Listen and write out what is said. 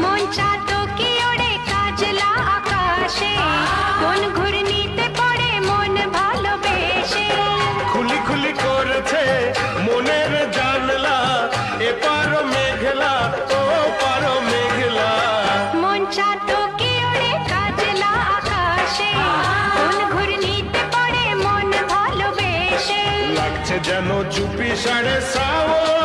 মন চাতো কি ওড়ে কাজলা আকাশে, কোন ঘূর্ণিতে পড়ে মন ভালোবেসে। খুলি খুলি করছে মনের জানলা, এপার মেঘলা ও পার মেঘলা। মন চাতো কি ওড়ে কাজলা আকাশে, কোন ঘূর্ণিতে পড়ে মন ভালোবেসে। লাগছে যেন চুপি সাড়ে 7